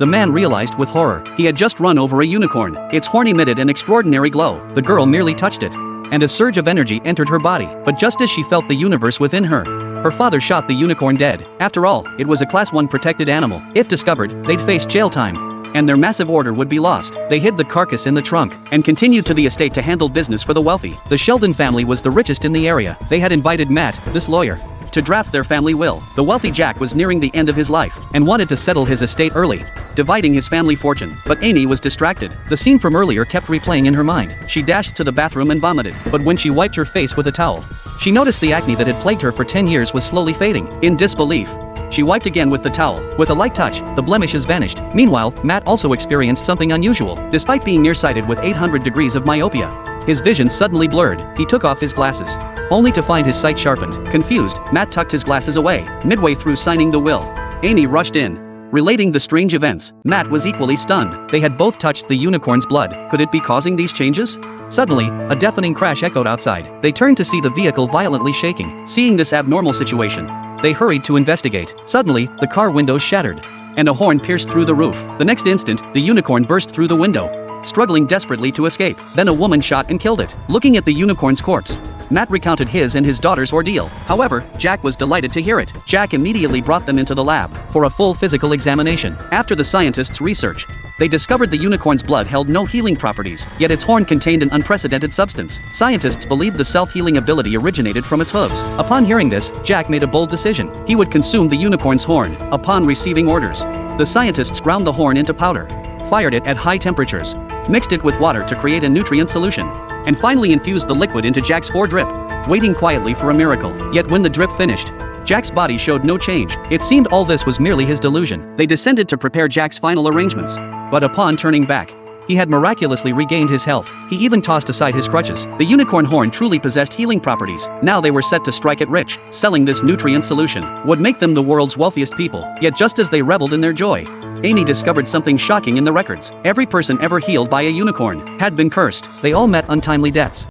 The man realized with horror, he had just run over a unicorn. Its horn emitted an extraordinary glow. The girl merely touched it, and a surge of energy entered her body. But just as she felt the universe within her father shot the unicorn dead. After all, it was a Class 1 protected animal. If discovered, they'd face jail time, and their massive order would be lost. They hid the carcass in the trunk, and continued to the estate to handle business for the wealthy. The Sheldon family was the richest in the area. They had invited Matt, this lawyer, to draft their family will. The wealthy Jack was nearing the end of his life, and wanted to settle his estate early, dividing his family fortune. But Amy was distracted. The scene from earlier kept replaying in her mind. She dashed to the bathroom and vomited, but when she wiped her face with a towel, she noticed the acne that had plagued her for 10 years was slowly fading. In disbelief, she wiped again with the towel. With a light touch, the blemishes vanished. Meanwhile, Matt also experienced something unusual. Despite being nearsighted with 800 degrees of myopia, his vision suddenly blurred. He took off his glasses, only to find his sight sharpened. Confused, Matt tucked his glasses away. Midway through signing the will, Amy rushed in, relating the strange events. Matt was equally stunned. They had both touched the unicorn's blood. Could it be causing these changes? Suddenly, a deafening crash echoed outside. They turned to see the vehicle violently shaking. Seeing this abnormal situation, they hurried to investigate. Suddenly, the car windows shattered, and a horn pierced through the roof. The next instant, the unicorn burst through the window, struggling desperately to escape. Then a woman shot and killed it. Looking at the unicorn's corpse, Matt recounted his and his daughter's ordeal. However, Jack was delighted to hear it. Jack immediately brought them into the lab for a full physical examination. After the scientists' research, they discovered the unicorn's blood held no healing properties, yet its horn contained an unprecedented substance. Scientists believed the self-healing ability originated from its hooves. Upon hearing this, Jack made a bold decision. He would consume the unicorn's horn. Upon receiving orders, the scientists ground the horn into powder, fired it at high temperatures, mixed it with water to create a nutrient solution, and finally infused the liquid into Jack's foredrip, waiting quietly for a miracle. Yet when the drip finished, Jack's body showed no change. It seemed all this was merely his delusion. They descended to prepare Jack's final arrangements, but upon turning back, he had miraculously regained his health. He even tossed aside his crutches. The unicorn horn truly possessed healing properties. Now they were set to strike it rich. Selling this nutrient solution would make them the world's wealthiest people. Yet just as they reveled in their joy, Amy discovered something shocking in the records. Every person ever healed by a unicorn had been cursed. They all met untimely deaths.